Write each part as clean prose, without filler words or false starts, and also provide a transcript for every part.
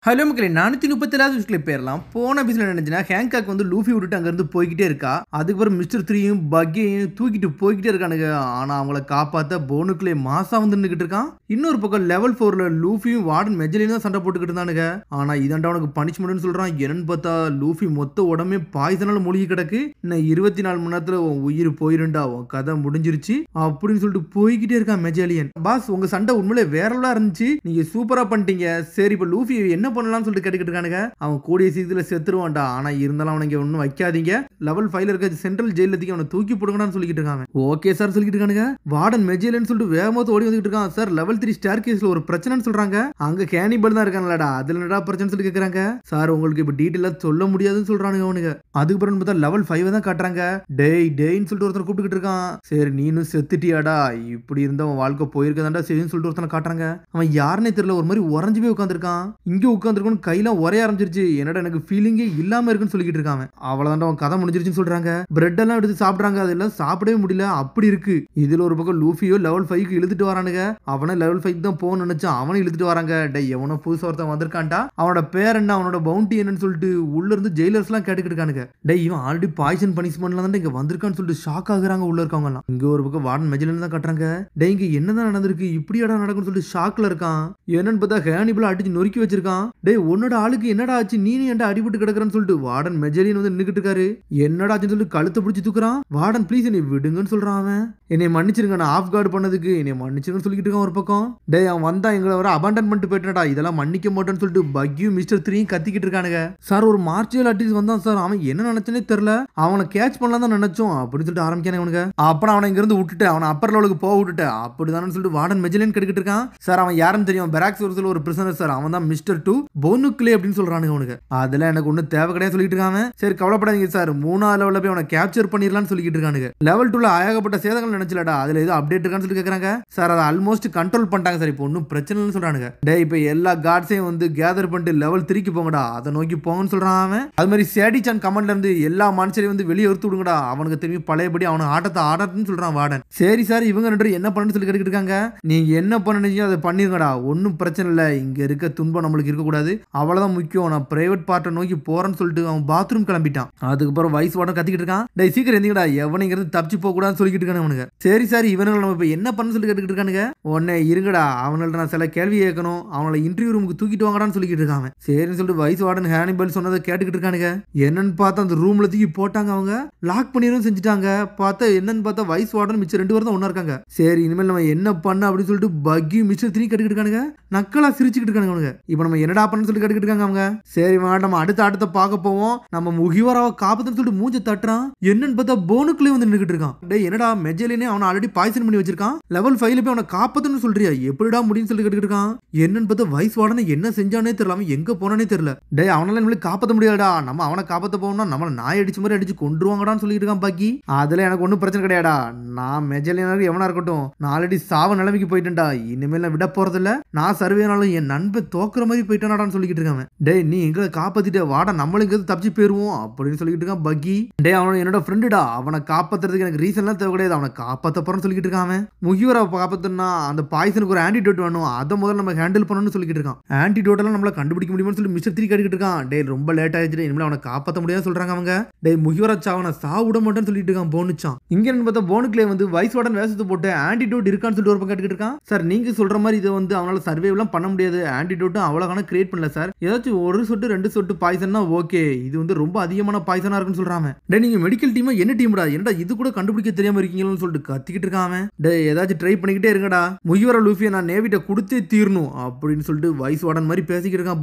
Hello மக்களே 437வது விஷயத்துல போயிடலாம். போன எபிசோட் நினைச்சுன்னா ஹேங்காக் வந்து லூஃபி விட்டுட்டு அங்கிருந்து போய்கிட்டே இருக்கா. அதுக்கப்புறம் மிஸ்டர் 3யும் பக்கியையும் தூக்கிட்டு போய்கிட்டே இருக்கானுங்க. ஆனா அவங்கள காப்பாத்த போனுக்குள்ளே மாசா வந்து நின்றுகிட்டு இருக்கான். இன்னொரு பக்கம் லெவல் 4ல லூஃபியும் வார்டன் மெஜலியும் தான் சண்டை போட்டுக்கிட்டு இருந்தானுங்க. ஆனா இதாண்டா அவனுக்கு பனிஷ்மெண்ட்னு சொல்றான். என்னன்னு பார்த்தா லூஃபி மொத்த உடம்பே பாய்சனால மூழ்கி கிடக்கு. இன்னும் 24 மணி நேரத்துல உன் உயிர் போயிருண்டா, உன் கதை முடிஞ்சிருச்சு அப்படின்னு சொல்லிட்டு போய்கிட்டே இருக்கான் மெஜலியன். பாஸ் உங்க சண்டை உண்மையிலே வேறலாம் இருந்துச்சு, நீங்க சூப்பரா பண்ணிட்டீங்க. சரி இப்ப லூஃபி என்ன பண்ணலாம்னு சொல்லிட்டு கேட்டுக்கிட்டு இருக்கானுங்க. அவன் கூடிய சீக்கிரத்துல செத்துருவான்டா, ஆனா இருந்தாலும் அவனுக்கு ஒன்னும் வைக்காதீங்க, லெவல் 5ல இருக்க சென்ட்ரல் ஜெயில தூக்கி அவனை தூக்கி போடுங்கன்னு சொல்லிட்டு இருக்காங்க. ஓகே சார் சொல்லிட்டு இருக்கானுங்க. வார்டன் மெஜிலன்னு சொல்லிட்டு வேகமா ஓடி வந்துட்டு இருக்கான். சார் லெவல் 3 ஸ்டார் கேஸ்ல ஒரு பிரச்சனைன்னு சொல்றாங்க. அங்க கேனிபல் தான் இருக்காங்களாடா, அதுல என்னடா பிரச்சனை சொல்லி கேக்குறாங்க. சார் உங்களுக்கு இப்ப டீடைலா சொல்ல முடியாதுன்னு சொல்றானுங்க அவனுங்க. அதுக்கப்புறம் பார்த்தா லெவல் 5 தான் காட்டுறாங்க. டேய்ன்னு சொல்லிட்டு ஒருத்தர் கூப்பிட்டுக்கிட்டு இருக்கான். சரி நீனும் செத்துட்டியாடா, இப்படி இருந்த அவன் வாழ்க்கை போயிருக்கதாண்டா சரின்னு சொல்லிட்டு ஒருத்தனை காட்டுறாங்க. அவன் யாருன்னே தெரியல, ஒரு மாதிரி உறைஞ்சு போய் உட்காந்துருக்கான். இங்க உட்காந்துருக்கணும் கையெல்லாம் ஒரே ஆரம்பிச்சிருச்சு. என்னடா எனக்கு ஃபீலிங்கே இல்லாம இருக்குன்னு சொல்லிட்டு இருக்கான். அவ்வளவுதான் அவன் கதை முடிஞ்சிருச்சுன்னு சொல்றாங்க. பிரெட் எல்லாம் எடுத்து சாப்பிடுறாங்க, அதெல்லாம் சாப்பிடவே முடியல, அப்படி இருக்கு. இதுல ஒரு பக்கம் லூஃபியோ லெவல் 5க்கு இழுத்துட்டு வரானுங்க. அவனை லெவல் 5 தான் போகணும்னு நினைச்சான், அவனை இழுத்துட்டு வராங்க. டே எவனோ புதுசா ஒருத்தன் வந்திருக்கான்டா, அவனோட பேர் என்ன, அவனோட பவுண்டி என்னன்னு சொல்லிட்டு உள்ள இருந்து ஜெயிலர்ஸ் எல்லாம் கேட்டுக்கிட்டு இருக்கானுங்க. டே இவன் ஆல்ரெடி பாய்சன் பனிஷ்மெண்ட்ல தான் இங்க வந்திருக்கான்னு சொல்லிட்டு ஷாக் ஆகுறாங்க உள்ள இருக்கவங்க எல்லாம். இங்க ஒரு பக்கம் வார்டன் மெஜிலன் தான் காட்டுறாங்க. டே இங்க என்னதான் நடந்திருக்கு, இப்படியாடா நடக்கும்னு சொல்லிட்டு ஷாக்ல இருக்கான். என்னன்னு பார்த்தா ஹேனிபல் அடிச்சு நொறுக்கி வச்சிருக்கான். டே உன்னோட ஆளுக்கு என்னடா ஆச்சு, நீனு ஏன்டா அடிபட்டு கிடக்குறன்னு சொல்லிட்டு வார்டன் மெஜலியன் வந்து நின்னுகிட்டு இருக்காரு. என்னடா ஆச்சுன்னு சொல்லிட்டு கழுத்தை பிடிச்சி தூக்குறான். வார்டன் ப்ளீஸ் என்னை விடுங்கன்னு சொல்றான். அவன் என்னை மன்னிச்சிருங்க, நான் ஆஃப் கார்டு பண்ணதுக்கு என்னை மன்னிச்சிருங்கன்னு சொல்லிட்டு இருக்கான் ஒரு பக்கம். டே அவன் வந்தா எங்களை வர அபாண்டன் பண்ணிட்டு போயிட்டாடா, இதெல்லாம் மன்னிக்க மாட்டேன்னு சொல்லிட்டு பக்கியும் மிஸ்டர் 3யும் கத்திக்கிட்டு இருக்கானுங்க. சார் ஒரு மார்ஷியல் ஆர்டிஸ்ட் வந்தான் சார், அவன் என்ன நினைச்சனே தெரியல, அவனை கேட்ச் பண்ணலாம் தான் நினைச்சோம் அப்படின்னு சொல்லிட்டு ஆரம்பிக்கானே அவனுங்க. அப்புறம் அவனை இங்க இருந்து விட்டுட்டு அவனை அப்பர் லெவலுக்கு போக விட்டுட்டு அப்படிதானு சொல்லிட்டு வார்டன் மெஜலியன் கேட்டுக்கிட்டு இருக்கான். சார் அவன் யாருன்னு தெரியும், பெராக்ஸ் ஒரு பிரிசனர் சார், அவன் தான் மிஸ்டர் 2 போனுக்குலே அப்படின்னு சொல்றானுங்க அவனுக்கு. அதெல்லாம் எனக்கு ஒன்றும் தேவை கிடையாது சொல்லிட்டு இருக்காங்க. சரி கவலைப்படாதீங்க சார், 3வது லெவலில் போய் அவனை கேப்சர் பண்ணிடலாம்னு சொல்லிட்டு இருக்கானுங்க. லெவல் 2ல ஆகப்பட்ட சேதங்கள் நினைச்சலடா, அதுல ஏதோ அப்டேட் இருக்கான்னு சொல்லி கேட்கறாங்க. சார் அதை ஆல்மோஸ்ட் கண்ட்ரோல் பண்ணிட்டாங்க சார், இப்போ ஒன்றும் பிரச்சனை இல்லைன்னு சொல்றானுங்க. டே இப்போ எல்லா கார்ட்ஸையும் வந்து கேதர் பண்ணிட்டு லெவல் 3க்கு போங்கடா, அதை நோக்கி போங்கன்னு சொல்றான் அவன். அது மாதிரி சேடிச்சான் கமாண்ட்ல இருந்து எல்லா மனுஷரையும் வந்து வெளியே எடுத்து விடுங்கடா, அவனுக்கு திரும்பி பழையபடி அவனை ஆட்டத்தை ஆடட்டுன்னு சொல்றான் வார்டன். சரி சார் இவங்க 2 பேரும் என்ன பண்ணணும்னு சொல்லி கேட்டுக்கிட்டு இருக்காங்க. நீங்க என்ன பண்ணீங்க அதை பண்ணிருங்கடா, ஒன்றும் பிரச்சனை இல்லை, இங்க இருக்க துன்பம் நம்மளுக்கு இருக்கக்கூடாது, அவ்வளவுதான் முக்கியம், நான் பிரைவேட் பார்ட்டை நோக்கி போறேன்னு சொல்லிட்டு அவன் பாத்ரூம் கிளம்பிட்டான். அதுக்கப்புறம் வைஸ் வார்டன் கத்திக்கிட்டு இருக்கான். டே சீக்கிரம் எந்திங்கடா, எவனைங்கிறது தப்பிச்சு போக கூடாதுன்னு சொல்லிட்டு இருக்கானு அவனுங்க. சரி சார் இவனுங்க நம்ம இப்ப என்ன பண்ணு சொல்லி கேட்டுக்கிட்டு இருக்கானுங்க. உடனே இருங்கடா, அவங்கள்ட்ட நான் சில கேள்வி கேட்கணும், அவங்கள இன்டர்வியூ ரூமுக்கு தூக்கிட்டு வாங்கடான்னு சொல்லிக்கிட்டு இருக்காங்க. சரின்னு சொல்லிட்டு வைஸ் வார்டன் ஹேனிபல் சொன்னதை கேட்டுக்கிட்டு இருக்கானுங்க. என்னன்னு பார்த்தா அந்த ரூம்ல தூக்கி போட்டாங்க, அவங்க லாக் பண்ணிரும் செஞ்சுட்டாங்க. பார்த்தா என்னன்னு பார்த்தா வைஸ் வார்டன் மிச்சம் 2 பேரும் தான் ஒண்ணா இருக்காங்க. சரி இனிமேல் நம்ம என்ன பண்ண அப்படின்னு சொல்லிட்டு பக்கி மிஸ்டர் 3 கேட்டுக்கிட்டு இருக்கானுங்க. நக்கலா சிரிச்சுக்கிட்டு இருக்கானுங்க அவனுங்க. இப்போ நம்ம என்னடா பண்ணு சொல்லி கேட்டுக்கிட்டு இருக்காங்க அவங்க. சரி நம்ம அடுத்த ஆட்டத்தை பார்க்க போவோம், நம்ம முகிவராவை காப்பாத்துன்னு சொல்லிட்டு மூஞ்ச தட்டுறான். என்னன்னு பார்த்தா போனுக்குள்ளே வந்து நின்னுகிட்டு இருக்கான். டேய் என்னடா மெஜலினே அவனை ஆல்ரெடி பாய்சன் பண்ணி வச்சிருக்கான், லெவல் 5ல போய் அவனை காப்பாத்துன்னு சொல்றியா, எப்படிடா முடியும்னு சொல்லி கேட்டுக்கிட்டு இருக்கான். என்னன்னு பார்த்தா வைஸ் வார்டன் என்ன செஞ்சானே தெரியல, அவன் எங்க போனானே தெரியல. டேய் அவனால நம்மளுக்கு காப்பாற்ற முடியாதா, நம்ம அவனை காப்பாற்ற போகணும்னா நம்மள நாய் அடிச்ச மாதிரி அடிச்சு கொண்டுருவாங்கடான்னு சொல்லிட்டு இருக்கான் பாக்கி. அதுல எனக்கு ஒன்றும் பிரச்சனை கிடையாடா, நான் மெஜலினாருக்கு எவனா இருக்கட்டும், நான் ஆல்ரெடி சாவ நிலைமைக்கு போயிட்டேன்டா, இனிமேல் நான் விட போறதில்ல, நான் சர்வேனாலும் என் நண்பன் தோக்குற மாதிரி போயிட்டானாடான்னு சொல்லிக்கிட்டு இருக்கான். டேய் நீ எங்களை காப்பாத்திட்டு வாடா, நம்மளும் இங்க தப்பிச்சு போயிருவோம் அப்படின்னு சொல்லிட்டு இருக்கான் பக்கி. டே அவன் என்னோட ஃப்ரெண்டுடா, அவனை காப்பாத்துறதுக்கு எனக்கு ரீசன்லாம் தேவை கிடையாது, அவனை காப்பாத்த போறேன்னு சொல்லிட்டு இருக்கான். முகிவரை காப்பாத்தனா அந்த பாய்சனுக்கு ஒரு ஆன்டிடோட் வேணும், அதை முதல்ல நம்ம ஹேண்டில் பண்ணணும்னு சொல்லிட்டு இருக்கான். ஆன்டிடோட் எல்லாம் நம்மள கண்டுபிடிக்க முடியும்னு சொல்லி மிஸ்டர் 3 கேட்டுக்கிட்டு இருக்கான். டே ரொம்ப லேட் ஆயிடுச்சு, இனிமேல் அவனை காப்பாற்ற முடியாது சொல்றாங்க அவங்க. டே முகிவரா சாவனை சாவிட மாட்டேன்னு சொல்லிட்டு இருக்கான் போனுச்சான். இங்க என்ன பார்த்தா போனுக்குள்ளே வந்து வைஸ் வார்டன் வேஷத்தை போட்டு ஆன்டிடோட் இருக்கான்னு சொல்லிட்டு ஒரு கேட்டுக்கிட்டு இருக்கான். சார் நீங்க சொல்ற மாதிரி இதை வந்து அவனால சர்வே எல்லாம் பண்ண முடியாது, ஆன்டிடோட்டும் அவ்வளவு கிரியேட் பண்ணல சார், ஏதாச்சும் 1 சொட்டு 2 சொட்டு பாய்சன்னா ஓகே, இது வந்து ரொம்ப அதிகமான பாய்சனா இருக்குன்னு சொல்றாங்க. டே நீங்க மெடிக்கல் டீமா என்ன டீம்டா, என்னடா இது கூட கண்டுபிடிக்க தெரியாம இருக்கீங்கன்னு சொல்லிட்டு கத்திக்கிட்டு இருக்கான். டே ஏதாச்சும் ட்ரை பண்ணிக்கிட்டே இருங்கடா, முகிவர லூஃபியை நான் நேவிட்ட கொடுத்தே தீரணும் அப்படின்னு சொல்லிட்டு வைஸ் வார்டன் மாதிரி பேசிக்கிட்டு இருக்கான்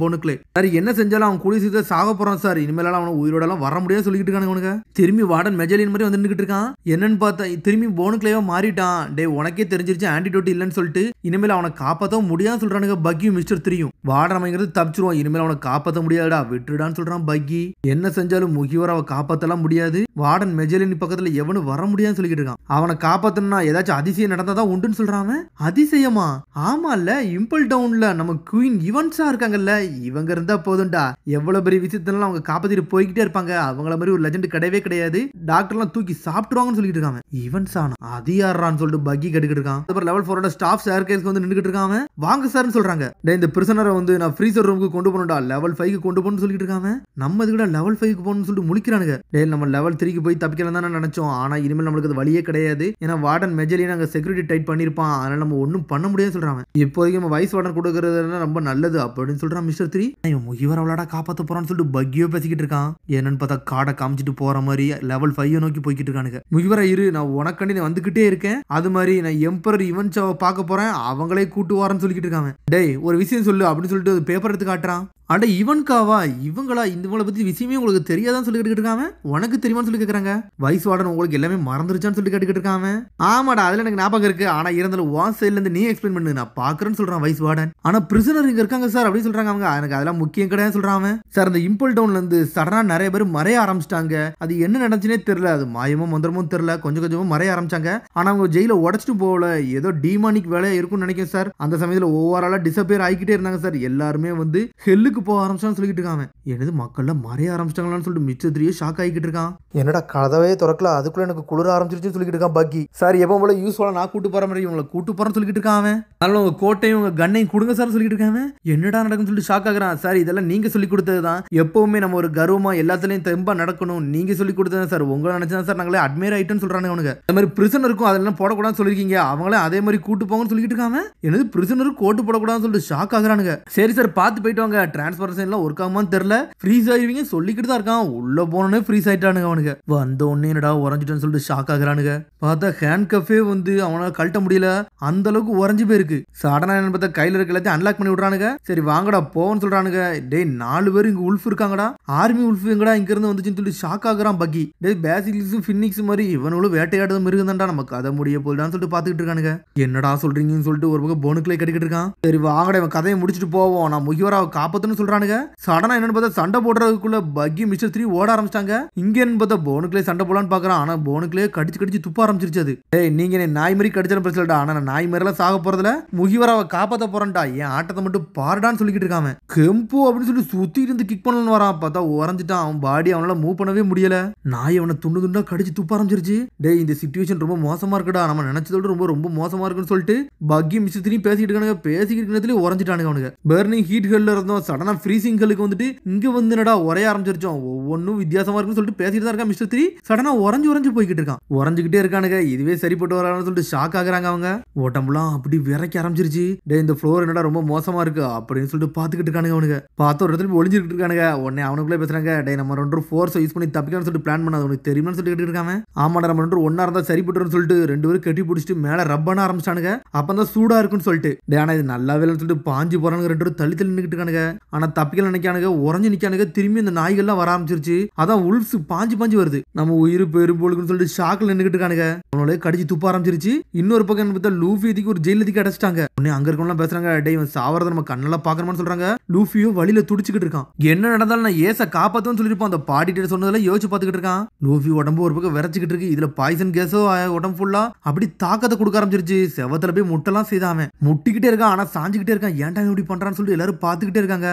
போனுக்குள்ளே. சார் என்ன செஞ்சாலும் அவன் கூடிய சீக்கிரம் சாக போறான் சார், இனிமேல அவனை உயிரோட எல்லாம் வர முடியாது சொல்லிக்கிட்டு இருக்கானுங்க. திரும்பி வார்டன் மெஜலின் மாதிரி வந்து நின்னுகிட்டு இருக்கான். என்னன்னு பார்த்தா திரும்பி போனுக்குள்ளேயே மாறிட்டான். டே உனக்கே தெரிஞ்சிருச்சு ஆன்டிடோட் இல்லைன்னு சொல்லிட்டு, இனிமேல் அவனை காப்பாற்ற முடியாது சொல்றானுங்க பக்கியும் மிஸ்டர் 3யும். வார்டன் அமைங்கிறது தப்பிச்சிருவான், இனிமேல் அவனை காப்பாற்ற முடியாதுடா விட்டுடான்னு சொல்றான் பக்கி. என்ன செஞ்சாலும் முகிவராவை காப்பாத்தலாம் முடியாது, வார்டன் மெஜலின் பக்கத்துல எவனும் வர முடியாதுன்னு சொல்லிட்டு இருக்கான். அவனை காப்பாத்தணும்னா ஏதாச்சும் அதிசயம் நடந்தாதான் உண்டுன்னு சொல்றான். அதிசயமா? ஆமா இல்ல, இம்பல் டவுன்ல நம்ம குயின் ஈவன்ஸா இருக்காங்கல்ல, இவங்க இருந்தா போதும்டா, எவ்வளவு பெரிய விஷயத்தெல்லாம் அவங்க காப்பாத்திட்டு போய்கிட்டே இருப்பாங்க, அவங்கள மாதிரி ஒரு லெஜெண்ட் கிடையவே கிடையாது, டாக்டர்லாம் தூக்கி சாப்பிட்டுருவாங்கன்னு சொல்லிட்டு இருக்காங்க. ஈவன்ஸானா அது யாரான்னு சொல்லிட்டு பக்கி கேட்டுக்கிட்டு இருக்கான். அப்புறம் லெவல் 4 ஸ்டாஃப் ஸ்டேர்கேஸ்க்கு வந்து நின்னுகிட்டு இருக்கான். வாங்க சார்னு சொல்றாங்க. இந்த பிரிசனரை வந்து நான் ஃப்ரீ ஃப்ரீசர் ரூமுக்கு கொண்டு போகணும்டா, லெவல் 5க்கு கொண்டு போகணும்னு சொல்லிட்டு இருக்காங்க. நம்ம இதுக்கூட லெவல் 5க்கு போகணும்னு சொல்லிட்டு முழிக்கிறானுங்க. டேய் நம்ம லெவல் 3க்கு போய் தப்பிக்கலாம் தான் நினைச்சோம். ஆனா இனிமேல் நம்மளுக்கு அது வழியே கிடையாது. ஏன்னா வார்டன் மெஜலியன் அங்க செக்யூரிட்டி டைட் பண்ணிருப்பான். அதனால நம்ம ஒன்றும் பண்ண முடியாதுன்னு சொல்றாங்க. இப்போதைக்கு நம்ம வைஸ் வார்டன் கொடுக்கறது ரொம்ப நல்லது அப்படின்னு சொல்றான் மிஸ்டர் 3. இவன் முகிவரை விளையாட காப்பாற்ற போறான்னு சொல்லிட்டு பக்கியோ பேசிக்கிட்டு இருக்கான். என்னன்னு பார்த்தா காடை காமிச்சிட்டு போற மாதிரி லெவல் 5 நோக்கி போய்கிட்டு இருக்கானுங்க. முகிவரா இரு, நான் உனக்காண்டி வந்துகிட்டே இருக்கேன். அது மாதிரி நான் எம்பரர் ஈவென்ட்ஸை பார்க்க போறேன், அவங்களே கூட்டு வரேன்னு சொல்லிக்கிட்டு இருக்காங்க. டேய் ஒரு விஷயம் சொல்லு அப்படின்னு சொல்லிட்டு பேப்பர் எடுத்து காட்டுறான். அட இவன்காவா, இவங்களா இவங்களை பத்தி விஷயமே உங்களுக்கு தெரியாதான்னு சொல்லி கேட்டுக்கிட்டு இருக்காம, உனக்கு தெரியுமான்னு சொல்லி கேட்கறாங்க. வைஸ் வார்டன் உங்களுக்கு எல்லாமே மறந்துருச்சான்னு சொல்லி கேட்டுக்கிட்டு இருக்காம. ஆமாடா அதுல எனக்கு ஞாபகம் இருக்கு, ஆனா இருந்தாலும் உன் சைட்ல இருந்து நீ எக்ஸ்பிளைன் பண்ணு, நான் பாக்குறேன்னு சொல்றான் வைஸ் வார்டன். ஆனா பிரிசனர் இங்க இருக்காங்க சார் அப்படின்னு சொல்றாங்க அவங்க. எனக்கு அதெல்லாம் முக்கியம் கிடையாது சொல்றாங்க சார். இந்த இம்பல் டவுன்ல இருந்து சடனா நிறைய பேர் மறைய ஆரம்பிச்சிட்டாங்க. அது என்ன நடந்துச்சுனே தெரியல, அது மாயமோ மந்திரமோ தெரியல, கொஞ்சம் கொஞ்சமா மறைய ஆரம்பிச்சாங்க. ஆனா அவங்க ஜெயில உடச்சிட்டு போகல, ஏதோ டிமானிக் வேலையா இருக்கும்னு நினைக்கிறேன் சார். அந்த சமயத்துல ஓவராலா டிசப்பியர் ஆகிக்கிட்டே இருந்தாங்க சார். எல்லாருமே வந்து ஹெல்லுக்கு போக ஆரம்பிச்சான்னு சொல்லிட்டு இருக்காங்க. என்னது மக்கள்லாம் மறைய ஆரம்பிச்சிட்டாங்களான்னு சொல்லிட்டு மிஸ்டர் 3 ஷாக் ஆகிக்கிட்டு இருக்கான். என்னடா கதவே திறக்கல, அதுக்குள்ள எனக்கு குளிர ஆரம்பிச்சிருச்சுன்னு சொல்லிட்டு இருக்கான் பாக்கி. சார் எப்போ போல யூஸ்ஃபுல்லா நான் கூட்டு போற மாதிரி இவங்களை கூட்டு போறேன்னு சொல்லிட்டு இருக்கான். அதனால உங்க கோட்டையும் உங்க கண்ணையும் கொடுங்க சார் சொல்லிட்டு இருக்காங்க. என்னடா நடக்குன்னு சொல்லிட்டு ஷாக் ஆகுறான். சார் இதெல்லாம் நீங்க சொல்லி கொடுத்ததுதான், எப்பவுமே நம்ம ஒரு கர்வமா எல்லாத்துலயும் தெம்பா நடக்கணும், நீங்க சொல்லி கொடுத்தது சார். உங்களை நினைச்சா சார் நாங்களே அட்மையர் ஆயிட்டோன்னு சொல்றாங்க அவனுங்க. அந்த மாதிரி பிரிசனருக்கும் அதெல்லாம் போடக்கூடாதுன்னு சொல்லிருக்கீங்க, அவங்களே அதே மாதிரி கூட்டு போங்கன்னு சொல்லிட்டு இருக்காங்க. என்னது பிரிசனருக்கு கோட்டு போடக்கூடாதுன்னு சொல்லிட்டு ஷாக் ஆகுறானுங்க. சரி சார் பார்த்து போயிட்டு வாங்க, டிரான்ஸ்பரேஷன் ஒர்க் ஆகுமான்னு தெரியல, ஃப்ரீஸ் ஆயிருவீங்க சொல்லிக்கிட்டு தான் இருக்கான். உள்ள போனே ஃப்ரீஸ் ஆயிட்டானுங்க அவனுங்க. வந்த உடனே என்னடா உறைஞ்சிட்டான்னு சொல்லிட்டு ஷாக் ஆகுறானுங்க. பார்த்தா ஹேண்ட் கஃபே வந்து அவனால கழட்ட முடியல, அந்த அளவுக்கு உறைஞ்சு போயிருக்கு. சடனா என்ன பார்த்தா கையில இருக்க எல்லாத்தையும் அன்லாக் பண்ணி விடுறானுங்க. சரி வாங்கடா போன்னு சொல்றானுங்க. டேய் 4 பேர் இங்க உல்ஃப் இருக்காங்கடா, ஆர்மி உல்ஃப் எங்கடா இங்க இருந்து வந்துச்சுன்னு சொல்லி ஷாக் ஆகுறான் பக்கி. டேய் பேசிக்ஸும் ஃபினிக்ஸ் மாதிரி இவனும் வேட்டையாடுறது மிருகந்தான்டா, நமக்கு கதை முடிய போயிடான்னு சொல்லிட்டு பாத்துக்கிட்டு இருக்கானுங்க. என்னடா சொல்றீங்கன்னு சொல்லிட்டு ஒரு பக்கம் போனுக்குள்ளே கட்டிக்கிட்டு இருக்கான். சரி வாங்கடா இவன் கதையை முடிச்சுட்டு போவோம், நான் முகிவராவை காப்பாத்துன்னு சொல்றானுங்க. சடனா என்னன்னு பார்த்தா சண்டை போடுறதுக்குள்ள பக்கி மிஸ்டர் 3 ஓட ஆரம்பிச்சாங்க. இங்க என்ன பார்த்தா போனுக்குள்ளே சண்டை போடலான்னு பாக்குறான். ஆனா போனுக்குள்ளே கடிச்சு துப்ப ஆரம்பிச்சிருச்சு அது. டேய் நீங்க என்ன நாய் மாதிரி கடிச்சாலும் பிரச்சனைடா, ஆனா நான் நாய் மாதிரிலாம் சாக போறதுல முகிவராவை காப்பாத்த போறேன்டா, என் ஆட்டத்தை மட்டும் பாருடான்னு சொல்லிக்கிட்டு இருக்காம. கெம்பு அப்படின்னு சொல்லி சுத்தி இருந்து கிக் பண்ணலான்னு வரான். பார்த்தா உறைஞ்சிட்டான். அவன் பாடி அவனால மூவ் பண்ணவே முடியல. நாய் அவனை துண்டு துண்டா கடிச்சு துப்ப ஆரம்பிச்சிருச்சு. டேய் இந்த சிச்சுவேஷன் ரொம்ப மோசமா இருக்குடா, நம்ம நினைச்சதோட ரொம்ப மோசமா இருக்குன்னு சொல்லிட்டு பக்கி மிஸ்டர் 3 பேசிக்கிட்டு இருக்கானுங்க. பேசிக்கிட்டு இருக்கிறதுல உறைஞ்சிட்டானுங்க அவனுங்க. பர்னிங் ஹீட் ஹெல்ல இருந்தோம், சடனா ஃப்ரீசிங் ஹெல்லுக்கு வந்துட்டு இங்க வந்து என்னடா ஒரே ஆரம்பிச்சிருச்சோம். ஒவ்வொன்னும் வித்தியாசமா இருக்குன்னு சொல்லிட்டு பேசிட்டு தான் இருக்கான் மிஸ்டர் 3. சடனா உறைஞ்சு போய்கிட்டு இருக்கான். உறைஞ்சுக்கிட்டே இருக்கானுங்க. இதுவே சரிப்பட்டு வரான்னு சொல்லிட்டு ஷாக் ஆகுறாங்க அவங்க. ஓட்டம்புலாம் அப்படி விரைக்க ஆரம்பிச்சிருச்சு. டே இந்த ஃப்ளோர் என்னடா ரொம்ப மோசமா இருக்கு அப்படின்னு சொல்லிட்டு பாத்துக்கிட்டு இருக்கானுங்க அவனுங்க. பார்த்த ஒரு இடத்துல ஒளிஞ்சிட்டு இருக்கானுங்க. உடனே அவனுக்குள்ளே பேசுறாங்க. டே நம்ம 2 ஃபோர்ஸ் யூஸ் பண்ணி தப்பிக்கணும்னு சொல்லிட்டு பிளான் பண்ணது உனக்கு தெரியுமான்னு சொல்லிட்டு இருக்காங்க. ஆமாடா நம்ம 2 ஒன்னா இருந்தா சரிப்பட்டுன்னு சொல்லிட்டு 2 பேரும் கட்டி பிடிச்சிட்டு மேல ரப் பண்ண ஆரம்பிச்சானுங்க. அப்பதான் சூடா இருக்குன்னு சொல்லிட்டு. டே ஆனா இது நல்லாவே இல்லைன்னு சொல்லிட்டு பாஞ்சு போறானுங்க. 2 பேரும் தள்ளி நின்னுக்கிட்டு இருக்கானுங்க. ஆனா தப்பிக்கல நினைக்கானுங்க. உறைஞ்சு நிக்கானுங்க. திரும்பி இந்த நாய்கள்லாம் வர ஆரம்பிச்சிருச்சு. அதான் உல்ஃப்ஸ் பாஞ்சு வருது. நம்ம உயிர் பெரும்போலுக்குன்னு சொல்லிட்டு ஷாக்ல நின்னுக்கிட்டு இருக்கானுங்க. அவனோட கடிச்சு துப்ப ஆரம்பிச்சிருச்சு. இன்னொரு பக்கம் என்ன பார்த்தா லூஃபிக்கு ஒரு ஜெயில தூக்கி அடைச்சிட்டாங்க. உடனே அங்க இருக்கவங்க பேசுறாங்க. டேய் இவன் சாவறத நம்ம கண்ணெல்லாம் பாக்கணும்னு சொல்றாங்க. லூஃபியோ வழியில துடிச்சுக்கிட்டு இருக்கான். என்ன நடந்தாலும் நான் ஏச காப்பாத்துன்னு சொல்லிருப்பான். அந்த பாடிட்டு சொன்னதெல்லாம் யோசிச்சு பாத்துக்கிட்டு இருக்கான். லூஃபி உடம்பு ஒரு பக்கம் விரைச்சிக்கிட்டு இருக்கு. இதுல பாய்சன் கேஸோ உடம்பு ஃபுல்லா அப்படி தாக்கத்தை கொடுக்க ஆரம்பிச்சிருச்சு. செவத்துல போய் முட்டெல்லாம் செய்தாம முட்டிக்கிட்டே இருக்கான். ஆனா சாஞ்சுக்கிட்டே இருக்கான். ஏன்டா இப்படி பண்றான்னு சொல்லிட்டு எல்லாரும் பாத்துக்கிட்டே இருக்காங்க.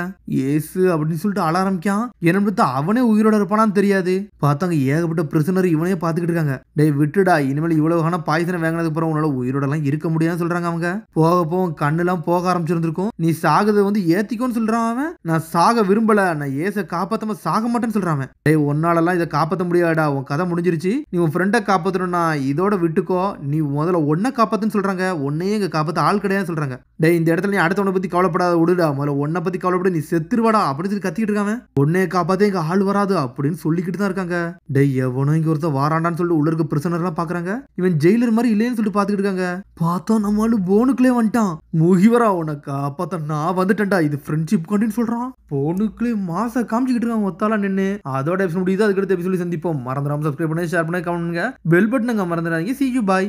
ஏசு அப்படின்னு சொல்லிட்டு அழ ஆரம்பிக்கான். என்ன பார்த்தா அவனே உயிரோட இருப்பானான்னு தெரியாது. பார்த்தாங்க ஏகப்பட்ட பிரிசனர் இவனே பாத்துக்கிட்டு இருக்காங்க. டேய் விட்டுடா, இனிமேல் இவ்வளவு பாய்சனை வாங்கினதுக்கு அப்புறம் உன்னால உயிரோட எல்லாம் இருக்க முடியாதுன்னு சொல்றாங்க அவங்க. போக கண்ணெல்லாம் போக ஆரம்பிச்சிருந்திருக்கும். நீ சாகுது வந்து ஏத்திக்கோன்னு சொல்றான் அவன். நான் சாக விரும்பல, நான் ஏச காப்பாத்தாம சாக மாட்டேன்னு சொல்றான். டேய் உன்னாலலாம் இதை காப்பாற்ற முடியாடா, உன் கதை முடிஞ்சிருச்சு. நீ உன் ஃப்ரெண்டை காப்பாத்தணும்னா இதோட விட்டுக்கோ. நீ முதல்ல ஒன்ன காப்பாத்துன்னு சொல்றாங்க. ஒன்னையே இங்க காப்பாத்த ஆள் கிடையாது சொல்றாங்க. டேய் இந்த இடத்துல நீ அடுத்தவனை பத்தி கவலைப்படாத விடுடா, முதல்ல ஒன்ன பத்தி கவலைப்பட, நீ செத்துருவாடா அப்படின்னு சொல்லி கத்திக்கிட்டு இருக்காங்க. ஒன்னே காப்பாத்த இங்க ஆள் வராது அப்படின்னு சொல்லிக்கிட்டு தான் இருக்காங்க. டேய் எவனோ இங்க ஒருத்தர் வாராண்டான்னு சொல்லிட்டு உள்ள இருக்க பிரிசனர் எல்லாம் பாக்குறாங்க. இவன் ஜெயிலர் மாதிரி இல்லைன்னு சொல்லிட்டு பாத்துக்கிட்டு இருக்காங்க. பார்த்தா நம்மளு போனுக்குள்ளே வந்துட்டான். முகிவரா உனக்கு காப்பாத்த நான் வந்துட்டேன்டா, இது ஃப்ரெண்ட்ஷிப் கண்டின்னு சொல்றான். போனுக்குள்ளே மாச காமிச்சுக்கிட்டு இருக்காங்க ஒத்தாலா நின்று. அதோட எபிசோட் முடியுது. அதுக்கடுத்த எபிசோட் சந்திப்போம். மறந்துடாம சப்ஸ்கிரைப் பண்ணி ஷேர் பண்ணி கமெண்ட் பண்ணுங்க. பெல் பட்டன் மறந்துடாதீங்க. See you bye.